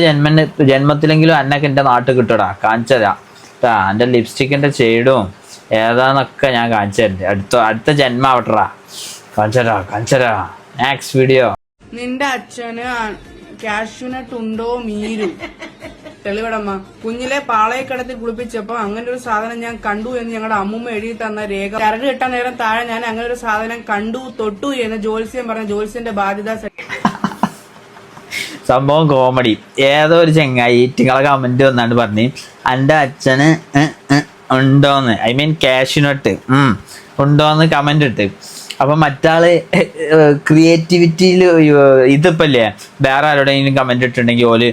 ജന്മത്തിലെങ്കിലും എന്നൊക്കെ എൻ്റെ നാട്ടിൽ കിട്ടൂടാ. കാണിച്ചരാ എൻ്റെ ലിപ്സ്റ്റിക്കിൻ്റെ ഷെയ്ഡും ഏതാന്നൊക്കെ ഞാൻ കാണിച്ചു തരണ്ട്. അടുത്ത ജന്മം ആവട്ടറാ. കാണിച്ചരാ നെക്സ്റ്റ് വീഡിയോ. നിന്റെ അച്ഛന് കാഷ്യൂനട്ട് ഉണ്ടോ മീരും? തെളിവടമ്മ, കുഞ്ഞിലെ പാളയെ കിടത്തി കുളിപ്പിച്ചപ്പോ അങ്ങനെ ഒരു സാധനം ഞാൻ കണ്ടു എന്ന് ഞങ്ങളുടെ അമ്മൂമ്മ എഴുതി തന്ന രേഖ. കരട് കിട്ടാൻ നേരം താഴെ ഞാൻ അങ്ങനെ ഒരു സാധനം കണ്ടു തൊട്ടു എന്ന് ജോത്സ്യം പറഞ്ഞ ജോത്സ്യന്റെ ബാധ്യത. സംഭവം കോമഡി. ഏതോ ഒരു ചെങ്ങായി ഇറ്റിങ്ങളെ കമന്റ് വന്നാണ്ട് പറഞ്ഞ് എൻ്റെ അച്ഛന് ഉണ്ടോന്ന്, ഐ മീൻ കാഷ്യൂനട്ട് ഉണ്ടോന്ന് കമന്റ് ഇട്ട്. അപ്പൊ മറ്റാള് ക്രിയേറ്റിവിറ്റിയിൽ ഇതിപ്പല്ലേ വേറെ ആരോടെങ്കിലും കമന്റ് ഇട്ടുണ്ടെങ്കിൽ ഓല്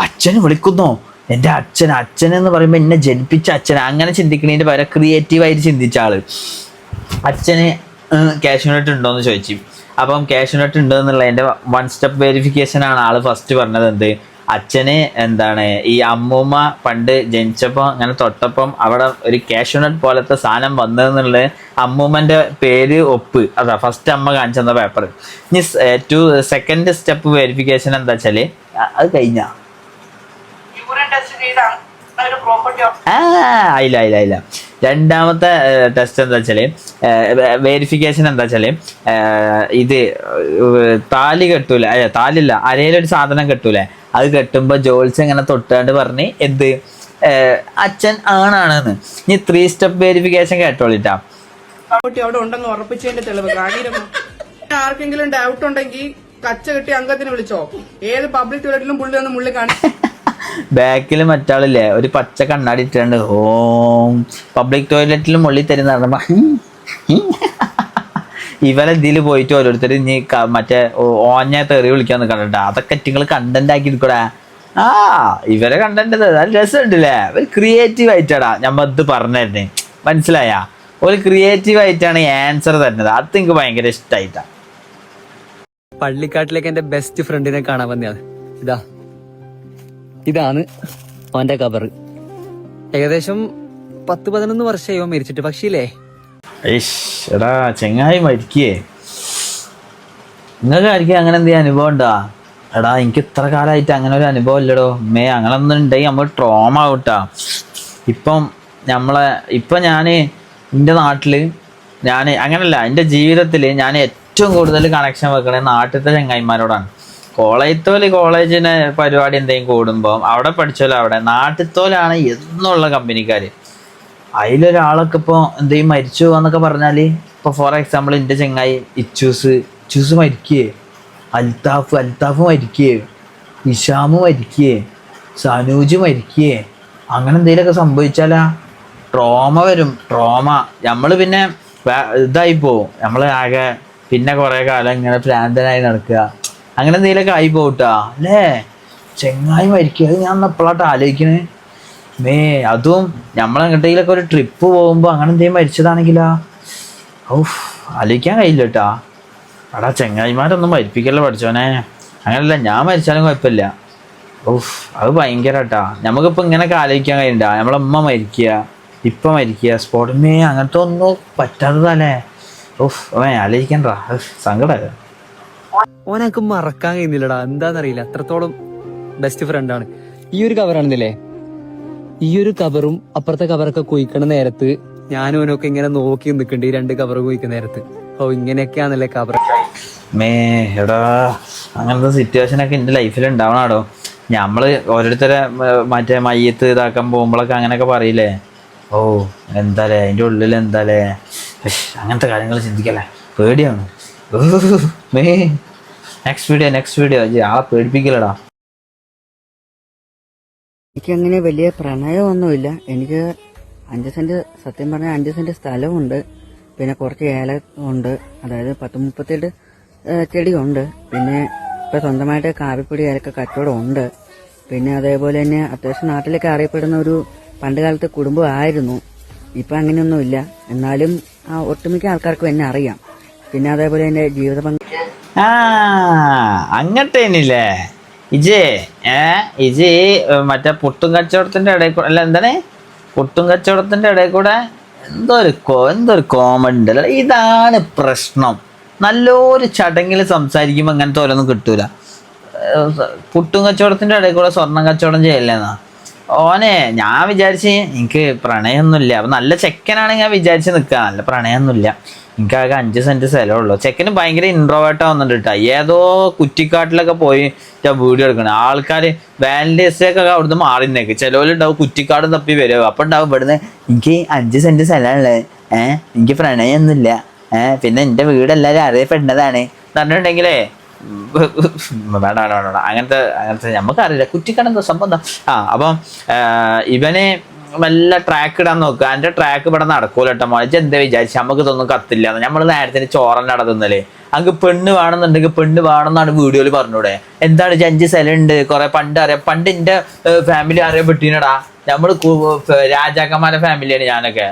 അച്ഛന് വിളിക്കുന്നോ, എൻ്റെ അച്ഛൻ എന്ന് പറയുമ്പോൾ എന്നെ ജനിപ്പിച്ച അച്ഛൻ, അങ്ങനെ ചിന്തിക്കണതിന്റെ പകരം ക്രിയേറ്റീവായിട്ട് ചിന്തിച്ച ആള് അച്ഛന് കാഷ്യൂനട്ട് ഉണ്ടോന്ന് ചോദിച്ചു. അപ്പം കാഷ്യൂനട്ട് ഉണ്ട് എന്നുള്ളതിൻ്റെ 1 സ്റ്റെപ്പ് വെരിഫിക്കേഷൻ ആണ് ആള് ഫസ്റ്റ് പറഞ്ഞത്. എന്ത് അച്ഛന് എന്താണ് ഈ അമ്മൂമ്മ പണ്ട് ജനിച്ചപ്പോൾ അങ്ങനെ തൊട്ടപ്പം അവിടെ ഒരു കാഷ്യൂനട്ട് പോലത്തെ സാധനം വന്നതെന്നുള്ള അമ്മൂമ്മൻ്റെ പേര് ഒപ്പ്. അതാ ഫസ്റ്റ് അമ്മ കാണിച്ചെന്ന പേപ്പർ. ഇനി സെക്കൻഡ് സ്റ്റെപ്പ് വെരിഫിക്കേഷൻ എന്താ വെച്ചാല് അത് കഴിഞ്ഞ ഇല്ല. രണ്ടാമത്തെ ടെസ്റ്റ് എന്താ വെച്ചാല് വെരിഫിക്കേഷൻ എന്താ വെച്ചാല് ഇത് താലി കെട്ടൂല, താലില്ല, അരയിലൊരു സാധനം കെട്ടൂലേ, അത് കെട്ടുമ്പോ ജോൾസ് ഇങ്ങനെ തൊട്ടാണ്ട് പറഞ്ഞ് എന്ത് അച്ഛൻ ആണാണെന്ന്. ഇനി 3 സ്റ്റെപ്പ് വെരിഫിക്കേഷൻ കേട്ടോളിട്ടാ. അവിടെ ഉണ്ടെന്ന് ഉറപ്പിച്ചതിന്റെ തെളിവ് കാണിരുന്നു. ആർക്കെങ്കിലും ഡൗട്ട് ഉണ്ടെങ്കിൽ കച്ച കെട്ടി അംഗത്തിന് വിളിച്ചോ. ഏത് പബ്ലിക് ടോയ്ലറ്റിലും പുള്ളി ഒന്ന് മുള്ളി കാണി. ബാക്കിൽ മറ്റാളില്ലേ ഒരു പച്ച കണ്ണാടി ഇട്ടുണ്ട്, ഓം പബ്ലിക് ടോയ്ലറ്റിലും മുള്ളി തരുന്ന പറഞ്ഞപ്പോ ഇവരെ ഇതിൽ പോയിട്ട് ഓരോരുത്തർ ഇനി മറ്റേ ഓഞ്ഞ തെറി വിളിക്കാൻ നിൽക്കണ്ട. അതൊക്കെ നിങ്ങൾ കണ്ടന്റ് ആക്കി എടുക്കൂടാ. ഇവരെ കണ്ടന്റ് നല്ല രസമുണ്ടല്ലേ. ഒരു ക്രിയേറ്റീവ് ആയിട്ടാടാ ഞമ്മ ഇത് പറഞ്ഞു തരുന്നേ, മനസ്സിലായ? ഒരു ക്രിയേറ്റീവ് ആയിട്ടാണ് ആൻസർ തരുന്നത്. അത് എനിക്ക് ഭയങ്കര ഇഷ്ടമായിട്ടാ. പള്ളിക്കാട്ടിലേക്ക് എന്റെ ബെസ്റ്റ് ഫ്രണ്ടിനെ കാണാൻ വന്നതാണ്. ഇതാണ് അവന്റെ കബർ. ഏകദേശം 10-11 വർഷമായോ മരിച്ചിട്ട്. പക്ഷേ എടാ ചെങ്ങായി മരിക്കേ, നിങ്ങൾക്ക് ആയിരിക്കും അങ്ങനെ എന്തെങ്കിലും അനുഭവം ഉണ്ടാ? എടാ എനിക്ക് ഇത്ര കാലമായിട്ട് അങ്ങനെ ഒരു അനുഭവം ഇല്ലടോ. അങ്ങനെ ഒന്നും ഉണ്ടെങ്കിൽ നമ്മൾ ട്രോമ ആവട്ടാ. ഇപ്പം ഞാൻ എൻ്റെ നാട്ടില് അങ്ങനല്ല, എൻ്റെ ജീവിതത്തിൽ ഞാൻ ഏറ്റവും കൂടുതൽ കണക്ഷൻ വെക്കണത് നാട്ടിലത്തെ ചെങ്ങായിമാരോടാണ്. കോളേജിന് പരിപാടി എന്തെങ്കിലും കൂടുമ്പോൾ അവിടെ പഠിച്ചോലോ, അവിടെ നാട്ടിലത്തോലാണ് എന്നുള്ള കമ്പനിക്കാര്. അതിലൊരാളൊക്കെ ഇപ്പോൾ എന്തെങ്കിലും മരിച്ചു എന്നൊക്കെ പറഞ്ഞാൽ, ഇപ്പോൾ ഫോർ എക്സാമ്പിൾ എൻ്റെ ചെങ്ങായി ഇച്ചൂസ് മരിക്കേ, അൽത്താഫ് മരിക്കേ, ഇഷാമ് മരിക്കേ, സനൂജ് മരിക്കേ, അങ്ങനെ എന്തെങ്കിലുമൊക്കെ സംഭവിച്ചാലാ ട്രോമ വരും. നമ്മൾ പിന്നെ ഇതായി പോവും. നമ്മൾ ആകെ പിന്നെ കുറേ കാലം ഇങ്ങനെ ഭ്രാന്തനായി നടക്കുക, അങ്ങനെ എന്തെങ്കിലുമൊക്കെ ആയി പോട്ടാ അല്ലേ. ചെങ്ങായി മരിക്കുക, അത് ഞാൻ എപ്പോഴാട്ട് ആലോചിക്കണേ. അതും നമ്മളെങ്ങോട്ടെങ്കിലൊക്കെ ഒരു ട്രിപ്പ് പോകുമ്പോൾ അങ്ങനെ എന്തെങ്കിലും മരിച്ചതാണെങ്കിലാ ആലോചിക്കാൻ കഴിയില്ല കേട്ടാ. എടാ ചെങ്ങായിമാരൊന്നും മരിപ്പിക്കല്ല പഠിച്ചോനെ. അങ്ങനല്ല, ഞാൻ മരിച്ചാലും കുഴപ്പമില്ല. ഓഫ്, അത് ഭയങ്കരട്ടാ. നമുക്കിപ്പോ ഇങ്ങനെയൊക്കെ ആലോചിക്കാൻ കഴിയണ്ട. നമ്മളെ ഉമ്മ മരിക്കുക, ഇപ്പ മരിക്കുക, സ്പോട്ടമേ, അങ്ങനത്തെ ഒന്നും പറ്റാത്തതല്ലേ. ഓഫ്, അവൻ ആലോചിക്കണ്ടാ, സങ്കടം. ഓനക്ക് മറക്കാൻ കഴിയുന്നില്ലടാ, എന്താന്നറിയില്ല, അത്രത്തോളം ബെസ്റ്റ് ഫ്രണ്ടാണ്. ഈ ഒരു കവറാണെന്നില്ലേ, ഈ ഒരു കവറും അപ്പുറത്തെ കവറൊക്കെ കുഴിക്കണ നേരത്ത് ഞാനും ഓനൊക്കെ ഇങ്ങനെ നോക്കി നിൽക്കണ്ട്, ഈ 2 കവർ കുഴിക്കുന്ന നേരത്ത്. ഓ, ഇങ്ങനെയൊക്കെയാണല്ലേ കവർ. എടാ, അങ്ങനത്തെ സിറ്റുവേഷൻ ഒക്കെ എന്റെ ലൈഫിൽ ഉണ്ടാവണാടോ. നമ്മള് ഓരോരുത്തരെ മറ്റേ മയ്യത്ത് ഇതാക്കാൻ പോകുമ്പോഴൊക്കെ അങ്ങനെയൊക്കെ പറയില്ലേ, ഓ എന്താലേ അതിന്റെ ഉള്ളിൽ എന്താലേ, അങ്ങനത്തെ കാര്യങ്ങൾ ചിന്തിക്കല്ലേ, പേടിയാണ്. നെക്സ്റ്റ് വീഡിയോ ആളെ പേടിപ്പിക്കലടാ. എനിക്കങ്ങനെ വലിയ പ്രണയമൊന്നുമില്ല. എനിക്ക് 5 സെന്റ്, സത്യം പറഞ്ഞാൽ 5 സെന്റ് സ്ഥലമുണ്ട്. പിന്നെ കുറച്ച് ഏല ഉണ്ട്, അതായത് 10-38 ചെടിയുണ്ട്. പിന്നെ ഇപ്പൊ സ്വന്തമായിട്ട് കാപ്പിപ്പൊടി ഏലക്ക കച്ചവടം ഉണ്ട്. പിന്നെ അതേപോലെ തന്നെ അത്യാവശ്യം നാട്ടിലൊക്കെ അറിയപ്പെടുന്ന ഒരു പണ്ട് കാലത്തെ കുടുംബമായിരുന്നു. ഇപ്പൊ അങ്ങനെയൊന്നുമില്ല, എന്നാലും ഒട്ടുമിക്ക ആൾക്കാർക്കും എന്നെ അറിയാം. പിന്നെ അതേപോലെ എന്റെ ജീവിത പങ്ക് അങ്ങട്ടേനില്ലേ ഇജ് മറ്റേ പുട്ടും കച്ചവടത്തിന്റെ ഇടയിൽ കൂടെ, അല്ല എന്താണ്, പുട്ടും കച്ചവടത്തിന്റെ ഇടയിൽ കൂടെ എന്തൊരു കോമഡി ഉണ്ടല്ലോ. ഇതാണ് പ്രശ്നം. നല്ലൊരു ചടങ്ങിൽ സംസാരിക്കുമ്പോൾ അങ്ങനത്തെ ഓരോന്നും കിട്ടൂല. പുട്ടും കച്ചവടത്തിന്റെ ഇടയിൽ കൂടെ സ്വർണം കച്ചവടം ചെയ്യല്ലേന്നാ ഓനെ. ഞാൻ വിചാരിച്ച് എനിക്ക് പ്രണയമൊന്നുമില്ല, അപ്പൊ നല്ല ചെക്കനാണെങ്കിൽ ഞാൻ വിചാരിച്ച് നിൽക്കുക, നല്ല പ്രണയമൊന്നുമില്ല, എനിക്കാകെ 5 സെന്റ് സ്ഥലമുള്ളൂ. ചെക്കന് ഭയങ്കര ഇൻട്രോവേർട്ട് ആവുന്നുണ്ട് കേട്ടോ. ഏതോ കുറ്റിക്കാട്ടിലൊക്കെ പോയി വീഡിയോ എടുക്കണം. ആൾക്കാര് വാലന്റൈൻസ് ഡേ ഒക്കെ അവിടുന്ന് മാറി നിന്നേക്ക്. ചിലവരുണ്ടാവും കുറ്റിക്കാട് തപ്പി വരും. അപ്പൊ ഉണ്ടാവും ഇവിടുന്ന് എനിക്ക് 5 സെന്റ് സ്ഥലമുള്ളത്, എനിക്ക് പ്രണയമൊന്നുമില്ല, പിന്നെ എന്റെ വീട് എല്ലാവരും അറിയപ്പെടുന്നതാണ് പറഞ്ഞിട്ടുണ്ടെങ്കിലേ വേണ്ട അങ്ങനത്തെ നമുക്കറിയില്ല കുറ്റിക്കാടെന്തോ സംബന്ധം. അപ്പം ഇവന് വല്ല ട്രാക്ക് ഇടാൻ നോക്കുക. എൻ്റെ ട്രാക്ക് ഇവിടെ നടക്കൂല കേട്ടോ മോളെ. എന്താ വിചാരിച്ചു നമുക്ക് ഇതൊന്നും കത്തില്ല. നമ്മൾ നേരത്തെ ചോറന്നെ നടത്തുന്നല്ലേ. അങ്ങ് പെണ്ണ് വേണമെന്നുണ്ടെങ്കിൽ പെണ്ണ് വേണമെന്നാണ് വീഡിയോയിൽ പറഞ്ഞൂടെ. എന്താണ് 5 സ്ഥലമുണ്ട്, കുറെ പണ്ട് എൻ്റെ ഫാമിലി അറിയപ്പെട്ടിനടാ. നമ്മൾ രാജാക്കന്മാരുടെ ഫാമിലിയാണ് ഞാനൊക്കെ.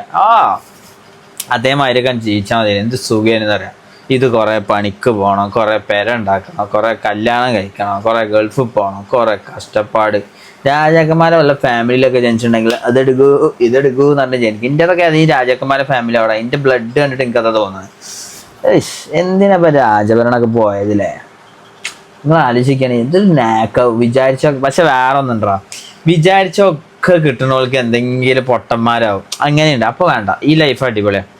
അതേമാതിരിയൊക്കെ ജീവിച്ചാൽ മതി. എന്ത് സുഖേനെന്ന് പറയാം. ഇത് കുറെ പണിക്ക് പോകണം, കുറെ പെര ഉണ്ടാക്കണം, കുറെ കല്യാണം കഴിക്കണം, കുറെ ഗൾഫിൽ പോകണം, കുറെ കഷ്ടപ്പാട്. രാജാക്കന്മാരെ വല്ല ഫാമിലിയിലൊക്കെ ജനിച്ചിട്ടുണ്ടെങ്കിൽ അതെടുക്കൂ ഇതെടുക്കൂ എന്ന് പറഞ്ഞാൽ ജനിക്കും. ഇന്റെതൊക്കെ അത് ഈ രാജാക്കന്മാരെ ഫാമിലി അവിടെ. എൻ്റെ ബ്ലഡ് കണ്ടിട്ട് എനിക്കതാ തോന്നുന്നത്. എന്തിനാ ഇപ്പൊ രാജഭരണമൊക്കെ പോയതില്ലേ? നിങ്ങൾ ആലോചിക്കണേ, ഇതൊരു നാക്ക വിചാരിച്ച. പക്ഷെ വേറെ ഒന്നുണ്ടോ, വിചാരിച്ചൊക്കെ കിട്ടണവർക്ക് എന്തെങ്കിലും പൊട്ടന്മാരാവും. അങ്ങനെയുണ്ട്. അപ്പൊ വേണ്ട, ഈ ലൈഫ് അടിപൊളിയാണ്.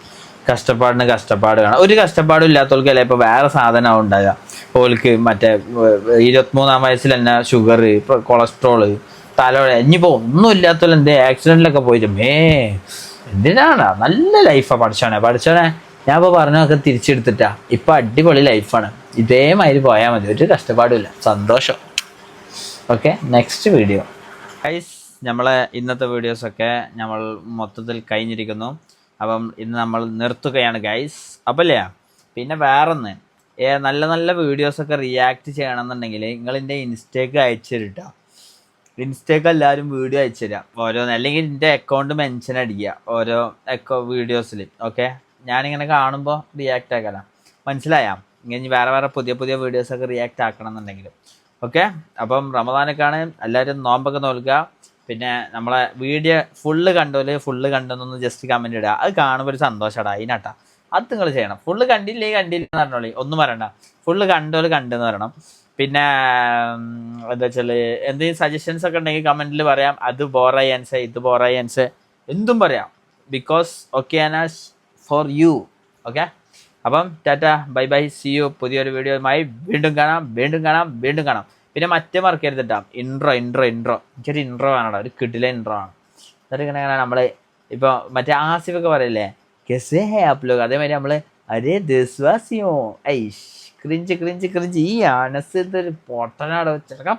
കഷ്ടപ്പാടിന് കഷ്ടപ്പാട് കാണാം. ഒരു കഷ്ടപ്പാടും ഇല്ലാത്തവർക്ക് അല്ലെ ഇപ്പൊ വേറെ സാധനമാവും ഉണ്ടാകുക. ഓൾക്ക് മറ്റേ 23-ാം വയസ്സിൽ തന്നെ ഷുഗർ, ഇപ്പൊ കൊളസ്ട്രോള്, തലവഴ. ഇനിയിപ്പോ ഒന്നും ഇല്ലാത്തവർ എന്ത് ആക്സിഡന്റിലൊക്കെ പോയിട്ട് എന്തിനാണ്? നല്ല ലൈഫാ പഠിച്ചോനെ. ഞാൻ ഇപ്പൊ പറഞ്ഞൊക്കെ തിരിച്ചെടുത്തിട്ടാ. ഇപ്പൊ അടിപൊളി ലൈഫാണ്. ഇതേമാതിരി പോയാൽ മതി, ഒരു കഷ്ടപ്പാടുമില്ല, സന്തോഷം. Okay, next video guys. നമ്മളെ ഇന്നത്തെ വീഡിയോസൊക്കെ നമ്മൾ മൊത്തത്തിൽ കഴിഞ്ഞിരിക്കുന്നു. അപ്പം ഇന്ന് നമ്മൾ നിർത്തുകയാണ് ഗൈസ്. അപ്പല്ലേ, പിന്നെ വേറൊന്ന്, നല്ല നല്ല വീഡിയോസൊക്കെ റിയാക്ട് ചെയ്യണമെന്നുണ്ടെങ്കിൽ നിങ്ങൾ എൻ്റെ ഇൻസ്റ്റേക്ക് അയച്ചു തരിട്ടോ. ഇൻസ്റ്റേക്ക് എല്ലാവരും വീഡിയോ അയച്ചു തരാം ഓരോന്ന്, അല്ലെങ്കിൽ എൻ്റെ അക്കൗണ്ട് മെൻഷൻ അടിക്കുക ഓരോ വീഡിയോസിൽ. ഓക്കെ, ഞാനിങ്ങനെ കാണുമ്പോൾ റിയാക്ട് ആക്കാം. മനസ്സിലായാ? ഇങ്ങനെ വേറെ പുതിയ വീഡിയോസൊക്കെ റിയാക്ട് ആക്കണം എന്നുണ്ടെങ്കിൽ. ഓക്കെ, അപ്പം റമദാനൊക്കെയാണ്, എല്ലാവരും നോമ്പൊക്കെ നോക്കുക. പിന്നെ നമ്മളെ വീഡിയോ ഫുള്ള് കണ്ടെന്നൊന്ന് ജസ്റ്റ് കമൻറ്റ് ഇടുക. അത് കാണുമ്പോൾ ഒരു സന്തോഷമാണ്, അതിനാട്ടാ. അത് നിങ്ങൾ ചെയ്യണം. ഫുള്ള് കണ്ടില്ല എന്ന് പറഞ്ഞോളി, ഒന്നും പറയണ്ട. ഫുള്ള് കണ്ടെന്ന് പറയണം. പിന്നെ എന്താ വെച്ചാൽ എന്തെങ്കിലും സജഷൻസ് ഒക്കെ ഉണ്ടെങ്കിൽ കമൻറ്റിൽ പറയാം. അത് ബോറായി ആൻസർ, ഇത് ബോറായി ആൻസർ, എന്തും പറയാം. ബിക്കോസ് ഓക്കെയാനാസ് ഫോർ യു. ഓക്കെ, അപ്പം ടാറ്റ, ബൈ ബൈ, സി യു. പുതിയൊരു വീഡിയോയുമായി വീണ്ടും കാണാം. പിന്നെ മറ്റേ മറക്കരുത് കേട്ടോ, ഇൻട്രോ. എനിക്കൊരു ഇൻട്രോ വേണോ, ഒരു കിടില ഇൻട്രോ ആണ്. എന്നിട്ട് ഇങ്ങനെ നമ്മൾ ഇപ്പോൾ മറ്റേ ആസിഫൊക്കെ പറയില്ലേ, കെസേ ഹേ ആപ് ലോഗ്, അതേമാതിരി നമ്മൾ അരേ ദേശവാസിയോ ക്രിഞ്ച് ഈ ആനസ് ഇതൊരു പൊട്ടനാടോ ചെറുക്കാം.